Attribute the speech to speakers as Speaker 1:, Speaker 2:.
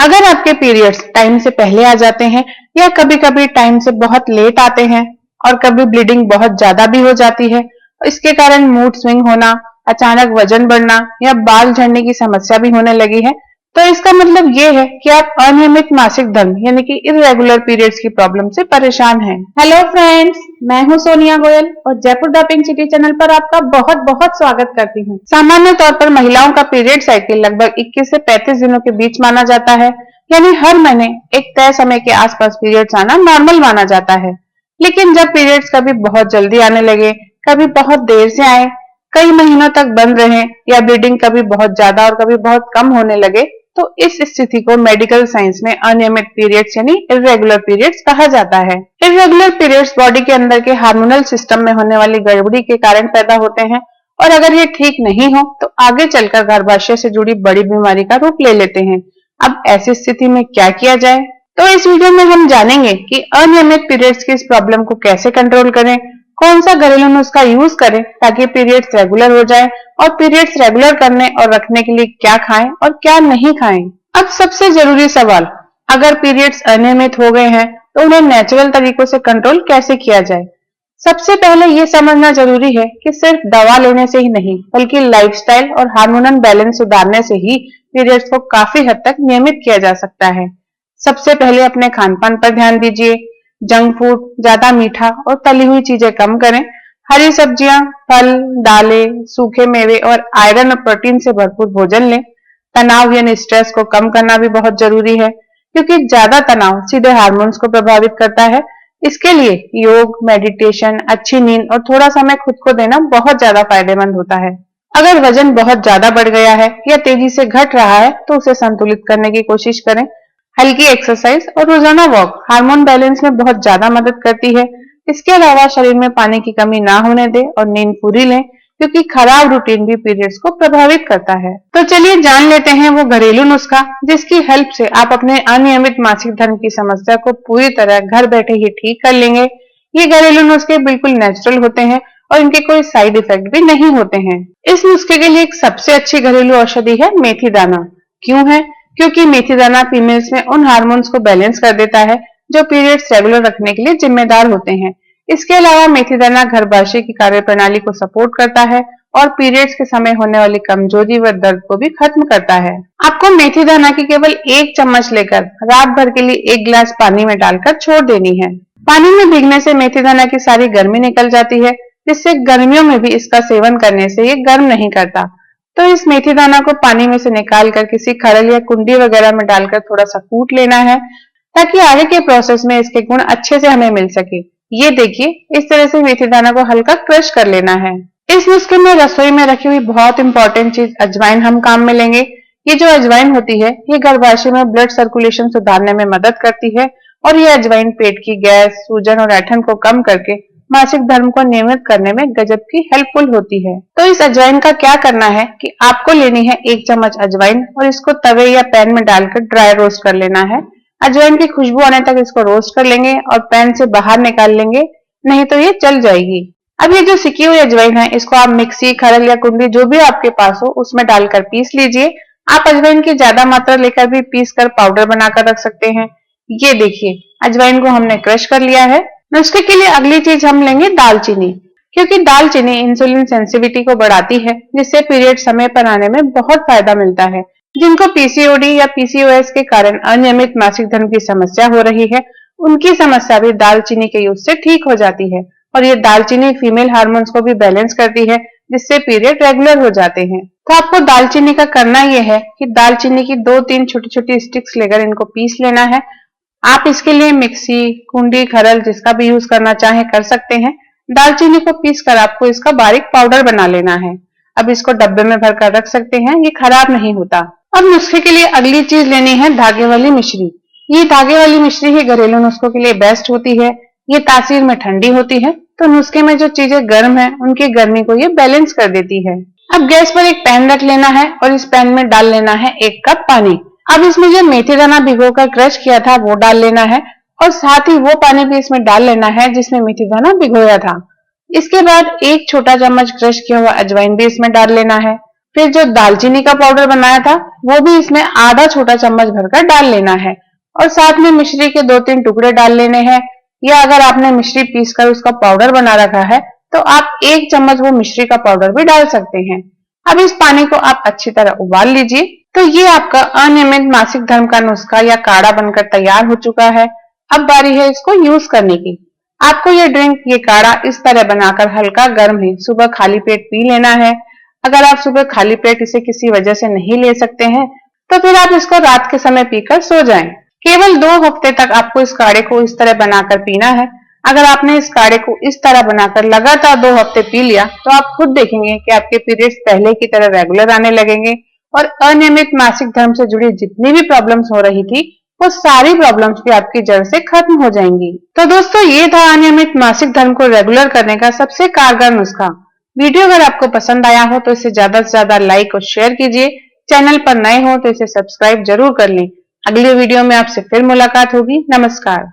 Speaker 1: अगर आपके periods time से पहले आ जाते हैं या कभी कभी टाइम से बहुत लेट आते हैं और कभी ब्लीडिंग बहुत ज्यादा भी हो जाती है, इसके कारण मूड स्विंग होना, अचानक वजन बढ़ना या बाल झड़ने की समस्या भी होने लगी है, तो इसका मतलब ये है कि आप अनियमित मासिक धर्म यानी कि इरेगुलर पीरियड्स की प्रॉब्लम से परेशान हैं। हेलो फ्रेंड्स, मैं हूं सोनिया गोयल और Jaipur the pink city channel पर आपका बहुत बहुत स्वागत करती हूं। सामान्य तौर पर महिलाओं का पीरियड साइकिल लगभग 21 से 35 दिनों के बीच माना जाता है, यानी हर महीने एक तय समय के आसपास पीरियड्स आना नॉर्मल माना जाता है। लेकिन जब पीरियड्स कभी बहुत जल्दी आने लगे, कभी बहुत देर से आए, कई महीनों तक बंद रहे या ब्लीडिंग कभी बहुत ज्यादा और कभी बहुत कम होने लगे, तो इस स्थिति को मेडिकल साइंस में अनियमित पीरियड्स यानी इरेगुलर पीरियड्स कहा जाता है। इरेगुलर पीरियड्स बॉडी के अंदर के हार्मोनल सिस्टम में होने वाली गड़बड़ी के कारण पैदा होते हैं और अगर ये ठीक नहीं हो तो आगे चलकर गर्भाशय से जुड़ी बड़ी बीमारी का रूप ले लेते हैं। अब ऐसी स्थिति में क्या किया जाए, तो इस वीडियो में हम जानेंगे कि अनियमित पीरियड्स की इस प्रॉब्लम को कैसे कंट्रोल करें, कौन सा घरेलू नुस्खा यूज करें ताकि पीरियड्स रेगुलर हो जाए और पीरियड्स रेगुलर करने और रखने के लिए क्या खाएं और क्या नहीं खाएं। अब सबसे जरूरी सवाल, अगर पीरियड्स अनियमित हो गए हैं तो उन्हें नेचुरल तरीकों से कंट्रोल कैसे किया जाए। सबसे पहले ये समझना जरूरी है कि सिर्फ दवा लेने से ही नहीं बल्कि लाइफस्टाइल और हार्मोनल बैलेंस सुधारने से ही पीरियड्स को काफी हद तक नियमित किया जा सकता है। सबसे पहले अपने खान पान पर ध्यान दीजिए। जंक फूड, ज्यादा मीठा और तली हुई चीजें कम करें। हरी सब्जियां, फल, दालें, सूखे मेवे और आयरन और प्रोटीन से भरपूर भोजन लें। तनाव यानी स्ट्रेस को कम करना भी बहुत जरूरी है क्योंकि ज्यादा तनाव सीधे हार्मोन्स को प्रभावित करता है। इसके लिए योग, मेडिटेशन, अच्छी नींद और थोड़ा समय खुद को देना बहुत ज्यादा फायदेमंद होता है। अगर वजन बहुत ज्यादा बढ़ गया है या तेजी से घट रहा है तो उसे संतुलित करने की कोशिश करें। हल्की एक्सरसाइज और रोजाना वॉक हार्मोन बैलेंस में बहुत ज्यादा मदद करती है। इसके अलावा शरीर में पानी की कमी ना होने दें और नींद पूरी लें क्योंकि खराब रूटीन भी पीरियड्स को प्रभावित करता है। तो चलिए जान लेते हैं वो घरेलू नुस्खा जिसकी हेल्प से आप अपने अनियमित मासिक धर्म की समस्या को पूरी तरह घर बैठे ही ठीक कर लेंगे। ये घरेलू नुस्खे बिल्कुल नेचुरल होते हैं और इनके कोई साइड इफेक्ट भी नहीं होते हैं। इस नुस्खे के लिए एक सबसे अच्छी घरेलू औषधि है मेथी दाना। क्यों है? क्योंकि मेथी दाना फीमेल्स में उन हार्मोन्स को बैलेंस कर देता है जो पीरियड्स रेगुलर रखने के लिए जिम्मेदार होते हैं। इसके अलावा मेथी दाना गर्भाशय की कार्य प्रणाली को सपोर्ट करता है और पीरियड्स के समय होने वाली कमजोरी व दर्द को भी खत्म करता है। आपको मेथी दाना की केवल 1 चम्मच लेकर रात भर के लिए 1 गिलास पानी में डालकर छोड़ देनी है। पानी में भीगने से मेथी दाना की सारी गर्मी निकल जाती है, जिससे गर्मियों में भी इसका सेवन करने से ये गर्म नहीं करता। तो इस मेथी दाना को पानी में से निकाल कर किसी खरल या कुंडी वगैरह में डालकर थोड़ा सा कूट लेना है ताकि आगे के प्रोसेस में इसके गुण अच्छे से हमें मिल सके। ये देखिए, इस तरह से मेथी दाना को हल्का क्रश कर लेना है। इस नुस्खे में रसोई में रखी हुई बहुत इंपॉर्टेंट चीज अजवाइन हम काम में लेंगे। ये जो अजवाइन होती है ये गर्भाशय में ब्लड सर्कुलेशन सुधारने में मदद करती है और ये अजवाइन पेट की गैस, सूजन और ऐंठन को कम करके मासिक धर्म को नियमित करने में गजब की हेल्पफुल होती है। तो इस अजवाइन का क्या करना है कि आपको लेनी है 1 चम्मच अजवाइन और इसको तवे या पैन में डालकर ड्राई रोस्ट कर लेना है। अजवाइन की खुशबू आने तक इसको रोस्ट कर लेंगे और पैन से बाहर निकाल लेंगे, नहीं तो ये जल जाएगी। अब ये जो सिकी हुई अजवाइन है इसको आप मिक्सी, खरल या कुंडी जो भी आपके पास हो उसमें डालकर पीस लीजिए। आप अजवाइन की ज्यादा मात्रा लेकर भी पीस कर पाउडर बनाकर रख सकते हैं। ये देखिए, अजवाइन को हमने क्रश कर लिया है। नुस्खे के लिए अगली चीज हम लेंगे दालचीनी, क्योंकि दालचीनी इंसुलिन सेंसिटिविटी को बढ़ाती है जिससे पीरियड समय पर आने में बहुत फायदा मिलता है। जिनको पीसीओडी या पीसीओएस के कारण अनियमित मासिक धर्म की समस्या हो रही है उनकी समस्या भी दालचीनी के यूज से ठीक हो जाती है और ये दालचीनी फीमेल हार्मोन्स को भी बैलेंस करती है जिससे पीरियड रेगुलर हो जाते हैं। तो आपको दालचीनी का करना यह है कि दालचीनी की 2-3 छोटी छोटी स्टिक्स लेकर इनको पीस लेना है। आप इसके लिए मिक्सी, कुंडी, खरल जिसका भी यूज करना चाहे कर सकते हैं। दालचीनी को पीस कर आपको इसका बारीक पाउडर बना लेना है। अब इसको डब्बे में भरकर रख सकते हैं, ये खराब नहीं होता। अब नुस्खे के लिए अगली चीज लेनी है धागे वाली मिश्री। ये धागे वाली मिश्री ही घरेलू नुस्खों के लिए बेस्ट होती है। ये तासीर में ठंडी होती है तो नुस्खे में जो चीजें गर्म है उनकी गर्मी को ये बैलेंस कर देती है। अब गैस पर एक पैन रख लेना है और इस पैन में डाल लेना है 1 कप पानी। अब इसमें जो मेथी दाना भिगोकर क्रश किया था वो डाल लेना है और साथ ही वो पानी भी इसमें डाल लेना है जिसमें मेथी दाना भिगोया था। इसके बाद 1 छोटा चम्मच क्रश किया हुआ अजवाइन भी इसमें डाल लेना है। फिर जो दालचीनी का पाउडर बनाया था वो भी इसमें आधा छोटा चम्मच भरकर डाल लेना है और साथ में मिश्री के 2-3 टुकड़े डाल लेने हैं। या अगर आपने मिश्री पीसकर उसका पाउडर बना रखा है तो आप 1 चम्मच वो मिश्री का पाउडर भी डाल सकते हैं। अब इस पानी को आप अच्छी तरह उबाल लीजिए। तो ये आपका अनियमित मासिक धर्म का नुस्खा या काढ़ा बनकर तैयार हो चुका है। अब बारी है इसको यूज करने की। आपको ये ड्रिंक, ये काढ़ा इस तरह बनाकर हल्का गर्म ही सुबह खाली पेट पी लेना है। अगर आप सुबह खाली पेट इसे किसी वजह से नहीं ले सकते हैं तो फिर आप इसको रात के समय पीकर सो जाएं। केवल 2 हफ्ते तक आपको इस काढ़े को इस तरह बनाकर पीना है। अगर आपने इस काढ़े को इस तरह बनाकर लगातार 2 हफ्ते पी लिया तो आप खुद देखेंगे कि आपके पीरियड्स पहले की तरह रेगुलर आने लगेंगे और अनियमित मासिक धर्म से जुड़ी जितनी भी प्रॉब्लम्स हो रही थी वो सारी प्रॉब्लम्स भी आपकी जड़ से खत्म हो जाएंगी। तो दोस्तों, ये था अनियमित मासिक धर्म को रेगुलर करने का सबसे कारगर नुस्खा। वीडियो अगर आपको पसंद आया हो तो इसे ज्यादा से ज्यादा लाइक और शेयर कीजिए। चैनल पर नए हो तो इसे सब्सक्राइब जरूर कर लें। अगले वीडियो में आपसे फिर मुलाकात होगी। नमस्कार।